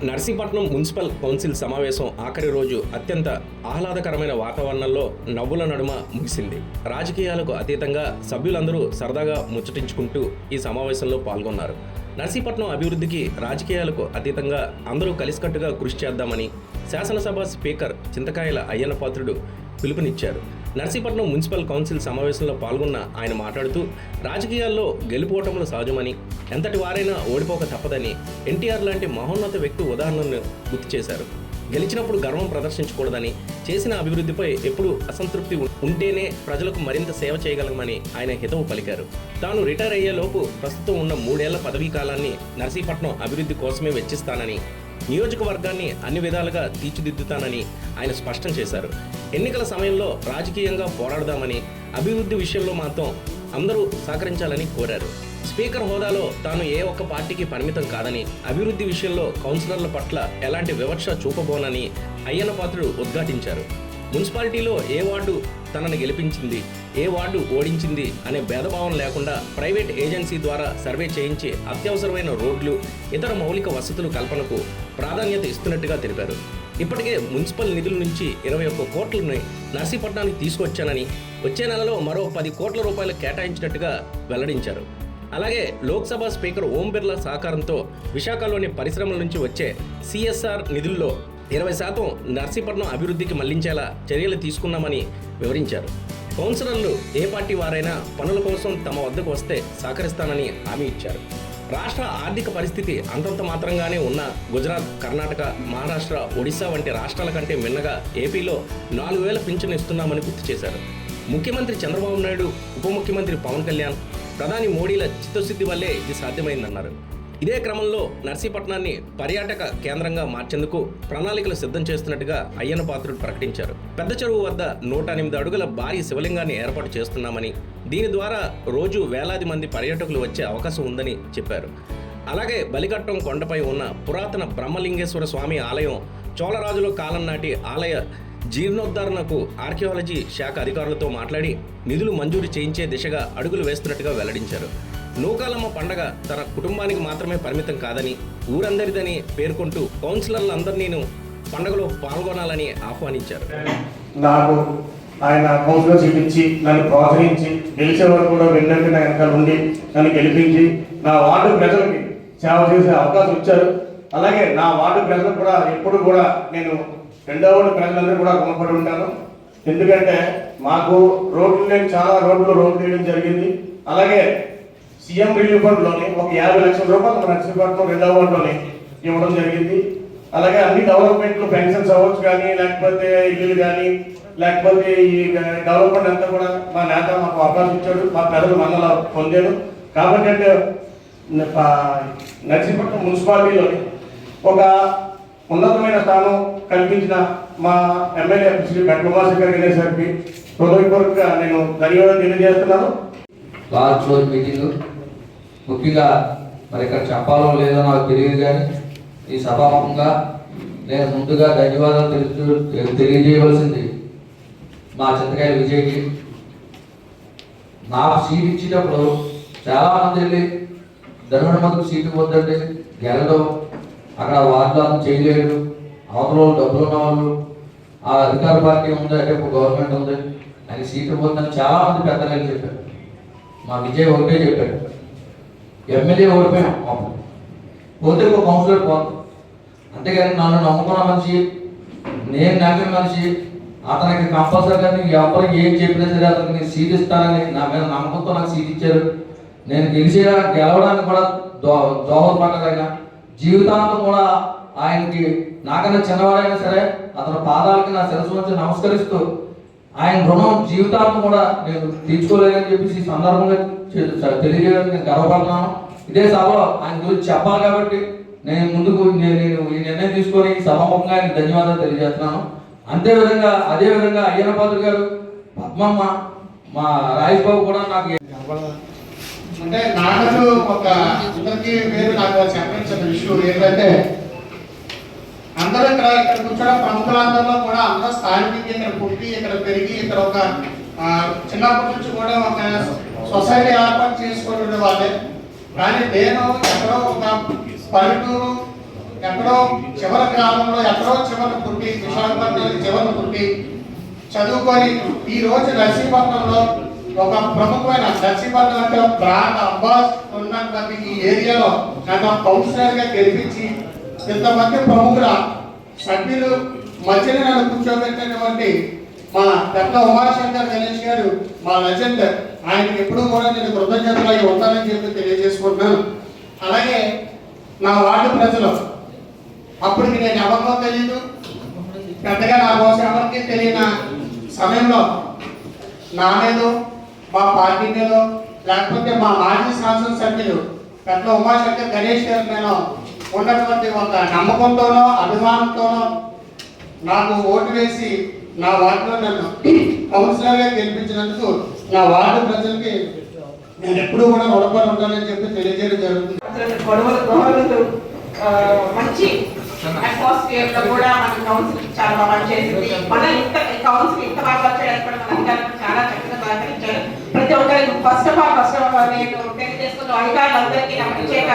Narsipatnam municipal council సమావేశం ఆఖరి రోజు అత్యంత ఆహ్లాదకరమైన వాతావరణంలో నవ్వుల నడుమ ముగిసింది. రాజకీయాలకు అతీతంగా సభ్యులందరూ సరదాగా ముచ్చటించుకుంటూ ఈ సమావేశంలో పాల్గొన్నారు. నర్సీపట్నం అభివృద్ధికి రాజకీయాలకు అతీతంగా అందరూ కలిసికట్టుగా కృషి చేద్దామని శాసనసభ స్పీకర్ చింతకాయల అయ్యన్న పాత్రుడు పిలుపునిచ్చారు. నర్సీపట్నం మున్సిపల్ కౌన్సిల్ సమావేశంలో పాల్గొన్న ఆయన మాట్లాడుతూ రాజకీయాల్లో గెలుపోటములు సహజమని, ఎంతటి వారైనా ఓడిపోక తప్పదని ఎన్టీఆర్ లాంటి మహోన్నత వ్యక్తి ఉదాహరణను గుర్తు చేశారు. గెలిచినప్పుడు గర్వం ప్రదర్శించకూడదని, చేసిన అభివృద్ధిపై ఎప్పుడూ అసంతృప్తి ఉంటేనే ప్రజలకు మరింత సేవ చేయగలమని ఆయన హితవు పలికారు. తాను రిటైర్ అయ్యేలోపు ప్రస్తుతం ఉన్న 3 ఏళ్ల పదవీ కాలాన్ని నర్సీపట్నం అభివృద్ధి కోసమే వెచ్చిస్తానని, నియోజకవర్గాన్ని అన్ని విధాలుగా తీర్చిదిద్దుతానని ఆయన స్పష్టం చేశారు. ఎన్నికల సమయంలో రాజకీయంగా పోరాడదామని, అభివృద్ధి విషయంలో మాత్రం అందరూ సహకరించాలని కోరారు. స్పీకర్ హోదాలో తాను ఏ ఒక్క పార్టీకి పరిమితం కాదని, అభివృద్ధి విషయంలో కౌన్సిలర్ల పట్ల ఎలాంటి వివక్ష చూపబోనని అయ్యన్న పాత్రుడు ఉద్ఘాటించారు. మున్సిపాలిటీలో ఏ వార్డు తనను గెలిపించింది, ఏ వార్డు ఓడించింది అనే భేదభావం లేకుండా ప్రైవేట్ ఏజెన్సీ ద్వారా సర్వే చేయించి అత్యవసరమైన రోడ్లు, ఇతర మౌలిక వసతుల కల్పనకు ప్రాధాన్యత ఇస్తున్నట్టుగా తెలిపారు. ఇప్పటికే మున్సిపల్ నిధుల నుంచి 21 కోట్లని నర్సీపట్నానికి తీసుకొచ్చానని, వచ్చే నెలలో మరో 10 కోట్ల రూపాయలు కేటాయించినట్టుగా వెల్లడించారు. అలాగే లోక్సభ స్పీకర్ ఓం బిర్లా సహకారంతో విశాఖలోని పరిశ్రమల నుంచి వచ్చే సిఎస్ఆర్ నిధుల్లో 20% నర్సీపట్నం అభివృద్ధికి మళ్లించేలా చర్యలు తీసుకున్నామని వివరించారు. కౌన్సిలర్లు ఏ పార్టీ వారైనా పనుల కోసం తమ వద్దకు వస్తే సహకరిస్తానని హామీ ఇచ్చారు. రాష్ట్ర ఆర్థిక పరిస్థితి అంతంత మాత్రంగానే ఉన్న గుజరాత్, కర్ణాటక, మహారాష్ట్ర, ఒడిశా వంటి రాష్ట్రాల కంటే మిన్నగా ఏపీలో 4,000 పింఛను ఇస్తున్నామని గుర్తు చేశారు. ముఖ్యమంత్రి చంద్రబాబు నాయుడు, ఉప ముఖ్యమంత్రి పవన్ కళ్యాణ్, ప్రధాని మోడీల చిత్తశుద్ధి వల్లే ఇది సాధ్యమైందన్నారు. ఇదే క్రమంలో నర్సీపట్నాన్ని పర్యాటక కేంద్రంగా మార్చేందుకు ప్రణాళికలు సిద్ధం చేస్తున్నట్టుగా అయ్యన్న పాత్రుడు ప్రకటించారు. పెద్ద చెరువు వద్ద 108 అడుగుల భారీ శివలింగాన్ని ఏర్పాటు చేస్తున్నామని, దీని ద్వారా రోజు వేలాది మంది పర్యాటకులు వచ్చే అవకాశం ఉందని చెప్పారు. అలాగే బలిఘట్టం కొండపై ఉన్న పురాతన బ్రహ్మలింగేశ్వర స్వామి ఆలయం చోళరాజుల కాలం నాటి ఆలయ జీర్ణోద్ధరణకు ఆర్కియాలజీ శాఖ అధికారులతో మాట్లాడి నిధులు మంజూరు చేయించే దిశగా అడుగులు వేస్తున్నట్టుగా వెల్లడించారు. నూకాలమ్మ పండగ తన కుటుంబానికి మాత్రమే పరిమితం కాదని, ఊరందరిదని పేర్కొంటూ కౌన్సిలర్లందరినీ పండుగలో పాల్గొనాలని ఆహ్వానించారు. నాకు ఆయన కౌన్సిలర్ చూపించి నన్ను ప్రోత్సహించి గెలిచే వరకు కూడా వెన్నట్టు నా వెనకాల ఉండి నన్ను గెలిపించి నా వార్డు ప్రజలకి సేవ చేసే అవకాశం ఇచ్చారు. అలాగే నా వార్డు ప్రజలకు కూడా ఎప్పుడు కూడా నేను 2వ వార్డు ప్రజలందరూ కూడా రుణపడి ఉంటాను. ఎందుకంటే మాకు చాలా రోడ్లు వేయడం జరిగింది. అలాగే సీఎం రిలీఫ్ ఫండ్లోని ఒక 50 లక్షల రూపాయలు నర్సీపట్నం 2వ వార్డులోని ఇవ్వడం జరిగింది. అలాగే అన్ని డెవలప్మెంట్లు, పెన్షన్స్ అవ్వచ్చు కానీ, లేకపోతే ఇల్లు కానీ, లేకపోతే ఈ డెవలప్మెంట్ అంతా కూడా మా నేత మాకు అవకాశం ఇచ్చాడు. మా ప్రజలు మన్నల పొందాడు. కాబట్టి అంటే నర్సీపట్నం మున్సిపాలిటీలోని ఒక ఉన్నతమైన స్థానం కల్పించిన మా ఎమ్మెల్యే శ్రీ పెట్ల ఉమాశంకర్ గణేశ్వరికి హృదయపూర్వకంగా నేను ధన్యవాదాలు తెలియజేస్తున్నాను. లాస్ట్ రోజు మీటింగ్ ముఖ్యంగా మరి ఇక్కడ చెప్పాలో లేదో నాకు తెలియదు, కానీ ఈ సభాముఖంగా నేను ముందుగా ధన్యవాదాలు తెలియజేయవలసింది మా చింతకాయల విజయ్కి. నాకు సీట్ ఇచ్చేటప్పుడు చాలామంది వెళ్ళి ధనుమతికి సీటు వద్దండి, గెలడం, అక్కడ వాగ్దానం చేయలేడు, అవతల డబ్బులు ఉన్న వాళ్ళు, ఆ అధికార పార్టీ ఉంది, అంటే ఇప్పుడు గవర్నమెంట్ ఉంది, ఆయన సీటు వద్దని చాలామంది పెద్దలు చెప్పారు. మా విజయ్ ఒకటే చెప్పాడు, ఎమ్మెల్యే ఓడిపోయాం, పోతే ఒక కౌన్సిలర్ పోతాం. అంతేగాని నన్ను నమ్ముకున్న మనిషి, నేను నమ్మిన మనిషి, అతనికి కంపల్సరీగా ఎవరు ఏం చెప్పినా సరే అతనికి నేను సీట్ ఇస్తానని నా మీద నమ్మకంతో నాకు సీట్ ఇచ్చారు. నేను గెలవడానికి కూడా దోహదపడ్డదైనా జీవితాంతం కూడా ఆయనకి నాకన్నా చిన్నవాడైనా సరే అతని పాదాలకి నా శిరస్సు నుంచి నమస్కరిస్తూ ఆయన రుణం జీవితాంతం కూడా నేను తీర్చుకోలేదని చెప్పేసి ఈ సందర్భంగా తెలియజేయడానికి నేను గర్వపడుతున్నాను. ఇదే సభలో ఆయన గురించి చెప్పాలి కాబట్టి నేను ఈ నిర్ణయం తీసుకొని సభాముఖంగా ఆయన ధన్యవాదాలు తెలియజేస్తున్నాను. అదేవిధంగా అయ్యన్న పాత్రుడు గారు, పద్మమ్మ, మా రాజేష్ బాబు కూడా నాకు అంటే నాన్నకు ఒక అందరికీ మీరు నాకు చెప్పిన ఇష్యూ ఏంటంటే అందరూ ఇక్కడ కూర్చోడం ప్రముఖులందరిలో కూడా అందరూ స్థానికంగా ఇక్కడ పుట్టి, ఇక్కడ పెరిగి, ఇక్కడ ఒక చిన్నప్పటి నుంచి కూడా ఒక సొసైటీ ఏర్పాటు చేసుకునే వాళ్ళే. కానీ నేను ఎక్కడో ఒక పల్లెటూరు ఎక్కడో చివరి గ్రామంలో ఎక్కడో చివరి పుట్టి విశాఖపట్నం చివరి పుట్టి చదువుకొని ఈ రోజు నర్సీపట్నంలో ఒక ప్రముఖమైన నర్సీపట్నం అంటే బ్రాండ్ అంబాస్ ఉన్నటువంటి ఈ ఏరియాలో నన్ను కౌన్సిలర్ గా గెలిపించి ఇంతమంది ప్రముఖుల సభ్యులు మధ్యన నన్ను కూర్చోబెట్టినటువంటి మా పెద్ద ఉమాశంకర్ గణేష్ గారు మా లెజెండ్, ఆయనకి ఎప్పుడూ కూడా నేను కృతజ్ఞతలు అయి ఉంటానని చెప్పి తెలియజేసుకుంటున్నాను. అలాగే నా వార్డు ప్రజలు, అప్పటికి నేను ఎవరినో తెలియదు, పెద్దగా నా కోసం ఎవరికి తెలియని సమయంలో నా మీదో మా పార్టీ మీదో లేకపోతే మా మాజీ శాసనసభ్యులు పెద్ద ఉమాశంకర్ గణేష్ గారు నేను ఉన్నటువంటి ఒక నమ్మకంతోనో అభిమానంతోనో నాకు ఓటు వేసి నా వార్డులో నన్ను కౌన్సిలర్గా గెలిపించినందుకు నా వార్డు ప్రజలకి నేను ఎప్పుడూ కూడా రుణపడి ఉంటానని చెప్పి తెలియజేయడం జరుగుతుంది. గొడవలు మంచి అట్మాస్ఫియర్ లో కూడా మన కౌన్సిల్ చాలా బాగా చేసింది. మన ఇంత కౌన్సిల్ ఇంత బాగా చేయడానికి కూడా మన అధికారులు చాలా చక్కగా సహకరించారు. ప్రతి ఒక్కరికి ఫస్ట్ ఆఫ్ ఆల్ నేను తెలియజేస్తున్న అధికారులందరికీ నా ప్రత్యేక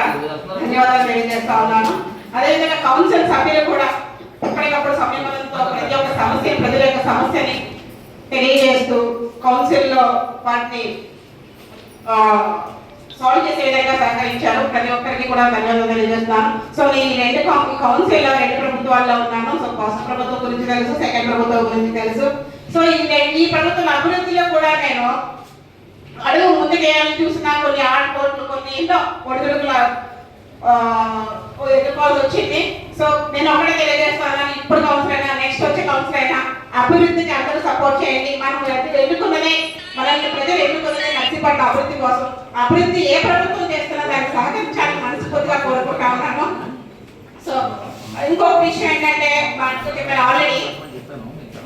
ధన్యవాదాలు తెలియజేస్తా ఉన్నాను. అదేవిధంగా కౌన్సిల్ సభ్యులు కూడా ఎప్పటికప్పుడు సమయంతో ప్రతి ఒక్క సమస్య ప్రజల యొక్క సమస్యని తెలియజేస్తూ కౌన్సిల్లో వాటిని సాల్వ్ చేసే విధంగా సహకరించారు. ప్రతి ఒక్కరికి కూడా ధన్యవాదాలు తెలియజేస్తున్నాను. సో నేను ఈ రెండు కౌన్సిల్ రెండు ప్రభుత్వాల్లో ఉన్నాను. సో ఫస్ట్ ప్రభుత్వం గురించి తెలుసు, సెకండ్ ప్రభుత్వం గురించి తెలుసు. సో ఈ ప్రభుత్వం అభివృద్ధిలో కూడా నేను అడుగు ముందుకేయాలని చూసిన కొన్ని ఆడపోట్లు కొన్ని ఎన్నో ఒడిదుడుకుల ఎదుర్కోవాల్సి వచ్చింది. సో నేను ఒకటే తెలియజేస్తాను, ఇప్పుడు కౌన్సిల్ అయినా నెక్స్ట్ వచ్చే కౌన్సిల్ అయినా అభివృద్ధికి అందరూ సపోర్ట్ చేయండి. మనం ఎన్నుకున్నదే మనల్ని ప్రజలు ఎన్నుకున్నదే నర్సీపట్నం అభివృద్ధి కోసం. అభివృద్ధి ఏ ప్రభుత్వం చేస్తున్నా దాన్ని సహకరించాలని మనస్ఫూర్తిగా కోరుకుంటా ఉన్నాను. సో ఇంకొక విషయం ఏంటంటే ఆల్రెడీ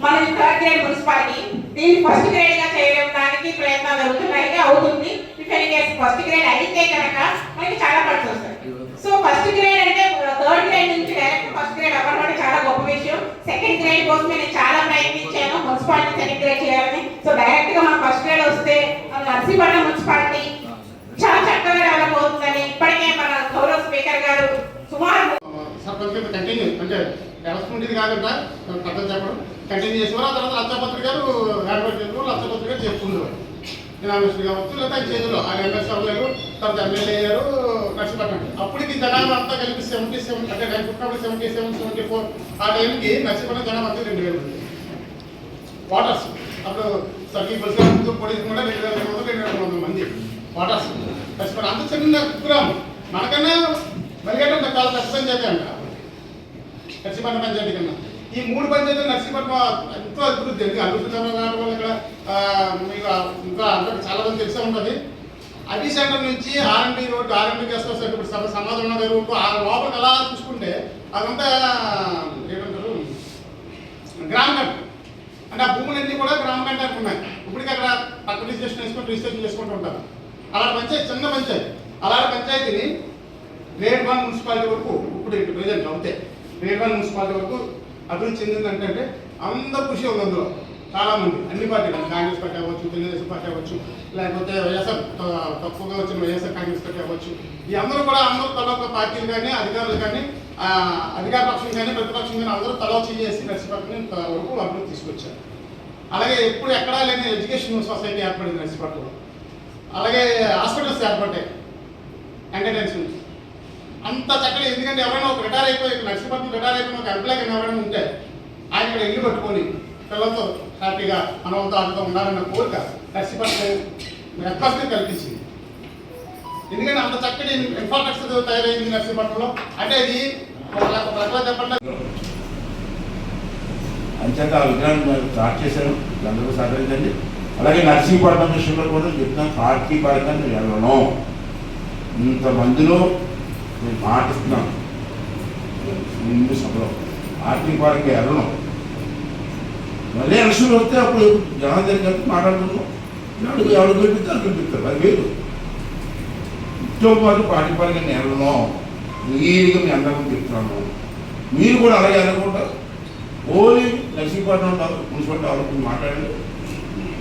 మనం థర్డ్ గ్రేడ్ మున్సిపాలిటీ దీన్ని ఫస్ట్ గ్రేడ్ గా చేయడానికి ప్రయత్నాలు జరుగుతున్నాయి, అవుతుంది. ఫస్ట్ గ్రేడ్ అయితే కనుక మనకి చాలా ఖర్చు వస్తాయి. సో ఫస్ట్ గ్రేడ్ అంటే థర్డ్ గ్రేడ్ నుంచి డైరెక్ట్ ఫస్ట్ గ్రేడ్ అవ్వడం చాలా గొప్ప విషయం. సెకండ్ గ్రేడ్ కోసమే నేను చాలా ప్రయత్నించాను మున్సిపాలిటీ సెకండ్ గ్రేడ్ చేయాలని. సో డైరెక్ట్ గా మనం ఫస్ట్ గ్రేడ్ వస్తే నర్సీపట్నం మున్సిపాలిటీ చాలా చక్కగా డెవలప్ అవుతుందని ఇప్పటికే మన గౌరవ స్పీకర్ గారు సుమారు కంటిన్యూ అంటే డెవలప్మెంట్ కాకుండా కథ చెప్పడం కంటిన్యూ చేసేవారు. ఆ తర్వాత లక్షపత్రి గారు ఏర్పాటు చేసేవారు, లక్షపత్రి గారు చెప్పుకునేవారు. నేను ఎంఎస్పీ కావచ్చు లేదా ఆయన చేతిలో ఆయన ఎంఎస్పీ అవ్వలేరు, తర్వాత ఎమ్మెల్యే అయ్యారు నర్సీపట్నం. అప్పటికి జనాభా అంతా కలిపి 77 అంటే నేను పుట్టినప్పుడు 77, 74 ఆ టైంకి నర్సీపట్నం జనాభా అంతా 2000 వాటర్స్. అప్పుడు సర్వీ బస్సు పోలీసు కూడా 2200 మంది వాటర్స్ నర్సీపట్నం. అంత చిన్న కుగ్రామం, మనకన్నా మరిగేట చాలా పెద్ద పంచాయతీ అంట నర్సీపట్నం పంచాయతీ కన్నా. ఈ 3 పంచాయతీలు నర్సీపట్నం ఎంతో అభివృద్ధి అభివృద్ధి వల్ల ఇక్కడ మీకు ఇంకా అందరికి చాలా మంది తెలిసే ఉంటుంది. అబీ సెంటర్ నుంచి ఆర్ఎండ్బి రోడ్డు, ఆర్ఎండ్బి గెస్ట్ హౌస్ ఇప్పుడు సమాధానం రోడ్డు ఆ లోపలికి అలా చూసుకుంటే అదంతా ఏమంటారు గ్రామ కంట అంటే ఆ భూములన్నీ కూడా గ్రామ కంటానికి ఉన్నాయి. ఇప్పటికీ అక్కడ పక్క రిజిస్ట్రేషన్ చేసుకుంటూ ఉంటారు. అలాంటి పంచాయతీ చిన్న పంచాయతీ, అలాంటి పంచాయతీని గ్రేడ్ 1 మున్సిపాలిటీ వరకు ఇప్పుడు ప్రజెంట్ అవుతాయి. గ్రేడ్ 1 మున్సిపాలిటీ వరకు అభివృద్ధి చెందిందంటే అందరూ కృషి ఉంది అందులో. చాలామంది అన్ని పార్టీలు, కాంగ్రెస్ పార్టీ అవ్వచ్చు, తెలుగుదేశం పార్టీ అవ్వచ్చు, లేకపోతే వైఎస్ఆర్ తక్కువగా వచ్చిన వైఎస్ఆర్ కాంగ్రెస్ పార్టీ అవ్వచ్చు. ఈ అందరూ కూడా అందరూ తలొక పార్టీలు కానీ అధికారులు కానీ అధికార పక్షం కానీ ప్రతిపక్షం కానీ అందరూ తలో చేసి నర్సీపట్నం వరకు అభివృద్ధి తీసుకొచ్చారు. అలాగే ఎప్పుడు ఎక్కడా లేని ఎడ్యుకేషన్ సొసైటీ ఏర్పడింది నర్సీపట్నంలో. అలాగే హాస్పిటల్స్ ఏర్పడ్డాయి, ఎంటర్టైన్మెంట్ అంత చక్కగా. ఎందుకంటే ఎవరైనా ఒక రిటైర్ అయిపోయి నర్సీపట్నం రిటైర్ అయిపోయిన ఒక ఎంప్లాయ్ కానీ ఎవరైనా ఉంటే ఆయన ఇక్కడ ఇల్లు కట్టుకొని పిల్లలతో హ్యాపీగా మనవలతో ఆటతో ఉండాలన్న కోరిక నర్సీపట్నం ఎప్పటికీ కల్పించింది. ఎందుకంటే అంత చక్కటి ఇన్ఫ్రాస్ట్రక్చర్ తయారైంది నర్సీపట్నంలో. అంటే ఇది ఒక రకంగా చెప్పండి అంచేత ఆ విగ్రహాన్ని స్టార్ట్ చేశారు, అందరూ సహకరించండి. అలాగే నర్సీపట్నం విషయంలో కూడా చెప్తాను, పార్టీ పరంగా నేను వెళ్ళను. ఇంతమందిలో నేను మాటిస్తున్నాను ముందు సభలో, పార్టీ పరంగా వెళ్ళను. మళ్ళీ ఎలక్షన్లు వస్తే అప్పుడు జనం జరిగినట్టు మాట్లాడుతున్నాం. ఎవరు గెలిపిస్తే అది గెలిపిస్తారు, అది వేరు. ఇంట్లో పాటు పార్టీ పరంగా నేను వెళ్ళను. నీరుగా మీ అందరం చెప్తున్నాను. మీరు కూడా అలాగే అనుకుంటా ఓన్లీ నర్సీపట్నం మున్సిపల్ డెవలప్మెంట్ మాట్లాడండి.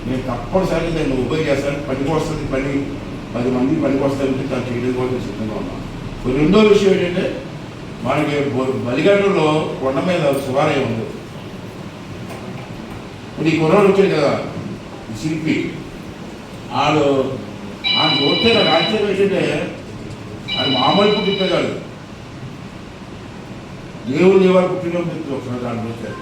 నేను తప్పనిసరిగా నేను ఉభయ చేస్తాను. పనికి వస్తుంది, 10 మంది పనికి వస్తాయంటే దాన్ని చేయడం కోసం సిద్ధంగా ఉన్నాను. రెండో విషయం ఏంటంటే మనకి బలిగడ్డలో కొండ మీద శివాలయం ఉంది. ఇప్పుడు ఈ కుర్రాడు వచ్చాడు కదా ఈ శిల్పి, ఆడు చూస్తే నాకు ఆశ్చర్యం ఏంటంటే అది మామూలు పుట్టింపే కాదు, దేవుడు దేవాలు పుట్టిన ఒకసారి దాన్ని వచ్చారు.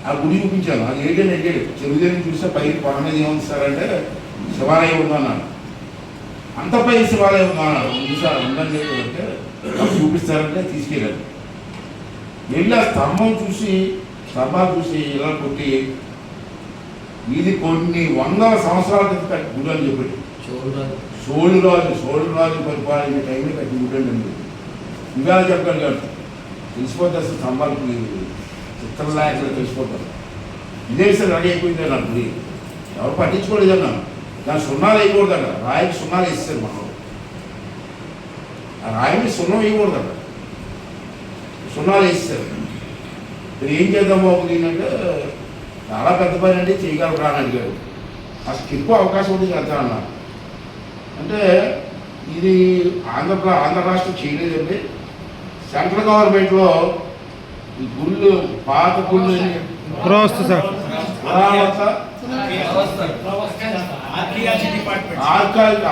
ఆ గుడి చూపించాను, అది ఏంటంటే అడిగాడు, చెరువుదేవిని చూస్తే పైకి కొండ మీద ఏమనిస్తారంటే శివాలయం ఉందన్నాడు. అంత పై శివాలయం ఉందన్నాడు. ఉంది సార్ ఉందని అంటే చూపిస్తారంటే తీసుకెళ్ళారు. వెళ్ళి ఆ స్తంభాలు చూసి ఇలా కొట్టి ఇది కొన్ని వందల సంవత్సరాల క్రితం గుడి అని చెప్పాడు. సోళరాజు పరిపాలన టైంలో కట్టి గుడి అండి. ఇవాళ చెప్పాను కాదు, తెలిసిపోతే అసలు స్తంభాలకు చిత్రలాయకులు తెలిసిపోతారు. ఇదే సార్ రెడీ అయిపోయింది నా గుడి, ఎవరు పట్టించుకోలేదన్నా. దాని సున్నాలు వేయకూడదట, రాయికి సున్నాలు వేస్తారు మనం. ఆ రాయిని సున్నం వేయకూడదట, సున్నాలు వేస్తారు. మీరు ఏం చేద్దాం బాబు దీనంటే చాలా పెద్ద పని అంటే చేయగలరా అని అడిగాడు. అసలు ఎక్కువ అవకాశం ఉంది కదా అన్న. అంటే ఇది ఆంధ్ర రాష్ట్రం చేయలేదండి. సెంట్రల్ గవర్నమెంట్లో ఈ గుళ్ళు పాత గుళ్ళు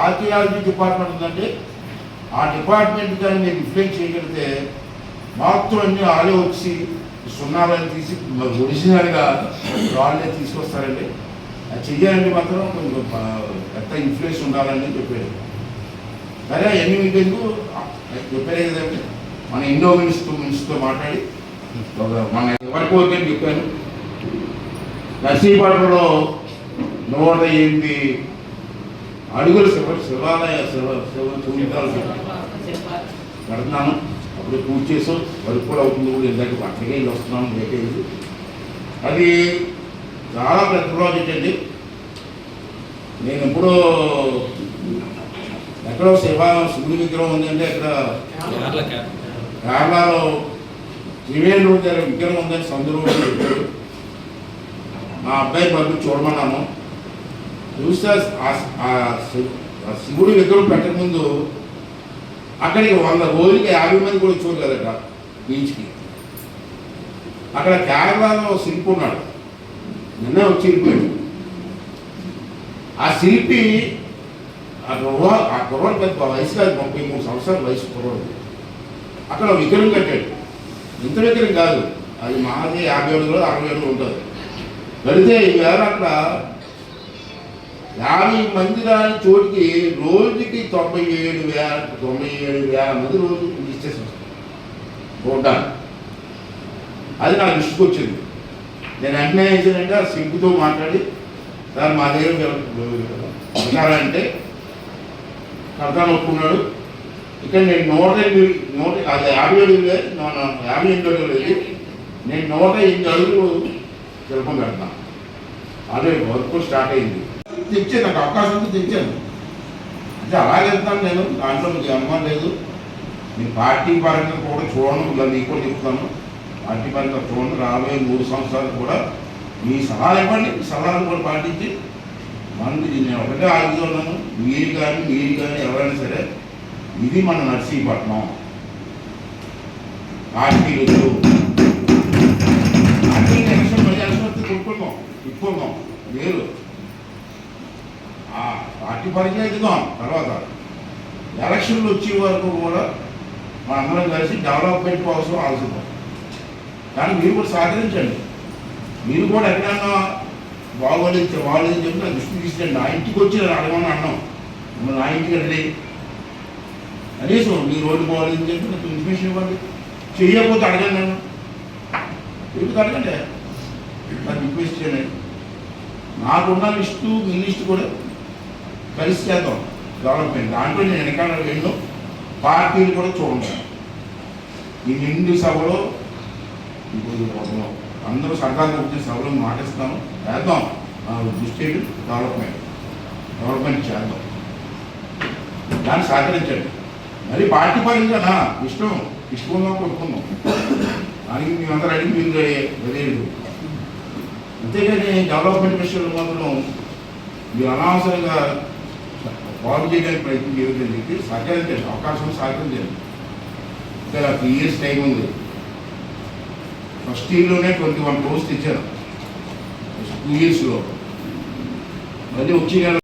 ఆర్కియాలజీ డిపార్ట్మెంట్ ఉందండి. ఆ డిపార్ట్మెంట్ కానీ మీరు ఇన్ఫ్లుయెన్స్ చేయగలిగితే మొత్తం అన్ని ఆలే వచ్చి సున్నాలని తీసి ఒరిజినల్గా రాళ్ళే తీసుకొస్తారండి. అది చెయ్యాలంటే మాత్రం కొంచెం ఎంత ఇన్ఫ్లుయెన్స్ ఉండాలని చెప్పారు. సరే ఎన్ని మీటింగ్ చెప్పారే కదండి, మన ఇండో మినిస్టర్తో మాట్లాడి మన ఎవరికి ఓకే అని చెప్పాను. నర్సీపట్నంలో 108 అడుగుల శివాలయ కడుతున్నాను. అప్పుడు పూర్తి చేసాం, వర్క్ కూడా అవుతుంది. కూడా ఇందాక పక్కగా ఇల్లు వస్తున్నాను లేకేది. అది చాలా పెద్ద ప్రాజెక్ట్ అండి. నేను ఎప్పుడో ఎక్కడో శివుడి విగ్రహం ఉందంటే ఇక్కడ కేరళలో త్రివేణి దగ్గర విగ్రహం ఉందని సందులో చెప్పాడు. మా అబ్బాయి బాబు చూడమన్నాను. చూస్తే ఆ శివుడి విగ్రహం పెట్టక ముందు అక్కడికి 100 రోజులకి 50 మంది కూడా వచ్చారు కదట బీచ్కి. అక్కడ కేరళలో శిల్పి ఉన్నాడు, నిన్న వచ్చి వెళ్ళిపోయాడు. ఆ శిల్పి ఆ కుర్రాడు పెద్ద వయసు కాదు, 33 సంవత్సరాల వయసు కుర్రాడు. అక్కడ విగ్రహం కట్టాడు. ఇంత విగ్రహం కాదు, అది మాది 50 అడుగులు 60 అడుగులు ఉంటుంది. వెళితే ఈవేళ అక్కడ 50 మంది రాని చోటికి రోజుకి 97,000 మంది రోజు విజిటేషన్ చూడ్డానికి. అది నాకు దృష్టికి వచ్చింది. నేను వెంటనే చేశానంటే ఆ శిల్పితో మాట్లాడి, సార్ మా దగ్గర అంటే కడతాను ఒప్పుకున్నాడు. ఇక్కడ నేను 150 అడుగులు 58 అడుగులు లేదు, నేను 108 అడుగులు శిల్పం కడతాను. అదే వర్క్ స్టార్ట్ అయింది. తెచ్చాను, నాకు అవకాశం ఉంది, తెచ్చాను. అంటే అలాగే వెళ్తాను నేను, దాంట్లో మీకు అనుమానం లేదు. నేను పార్టీ పరంగా కూడా చూడను, ఇలా నీకు కూడా చెప్తాను. పార్టీ పరంగా చూడండి, రాబోయే 3 సంవత్సరాలు కూడా మీ సలహాలు ఇవ్వండి, మీ సలహాలు కూడా పాటించి మనకి నేను ఒకటే ఆగుతున్నాను. మీరు కానీ ఎవరైనా సరే, ఇది మన నర్సీపట్నం పార్టీలు ఎలక్షన్ మళ్ళీ ఎలక్షన్ వస్తే కొట్టుకుందాం లేదు. పార్టీ పరంగా ఎదుగుదాం. తర్వాత ఎలక్షన్లు వచ్చే వరకు కూడా మనందరం కలిసి డెవలప్మెంట్ కోసం ఆలోచిద్దాం. కానీ మీరు కూడా సహకరించండి. మీరు కూడా ఎక్కడన్నా బాగోలేదు చెప్పి నా దృష్టి తీసుకెళ్ళి నా ఇంటికి వచ్చి నేను అడగమని అన్నాం. నా ఇంటికి వెళ్ళి కనీసం మీ రోడ్డు బాగోలేదని చెప్పి నాకు ఇన్ఫర్మేషన్ ఇవ్వండి. చేయకపోతే అడగండి, నన్ను ఎందుకు అడగండి, నాకు రిక్వెస్ట్ చేయండి. నాకున్న లిస్టు మీ లిస్టు కూడా కలిసి చేద్దాం డెవలప్మెంట్. దాంట్లో నేను వెనకాల వెళ్ళను. పార్టీలు కూడా చూడండి. ఈ నిండు సభలో అందరూ సర్కారు వచ్చిన సభలో మాటిస్తాను, చేద్దాం. దృష్టి డెవలప్మెంట్ చేద్దాం, దాన్ని సహకరించండి. మరి పార్టీ పరంగా ఇష్టం కొట్టుకుందాం. దానికి మేమందరూ అడిగి మీరు తెలియదు. అంతేగాని డెవలప్మెంట్ విషయంలో మాత్రం మీరు అనవసరంగా బాగు చేయడానికి ప్రయత్నం చేయదని చెప్పి సహకరించండి, అవకాశం సహకరించండి. ఇంకా 3 ఇయర్స్ టైం ఉంది. ఫస్ట్ ఇయర్లోనే 21 పోస్ట్ ఇచ్చారు 2 ఇయర్స్లో. మళ్ళీ వచ్చి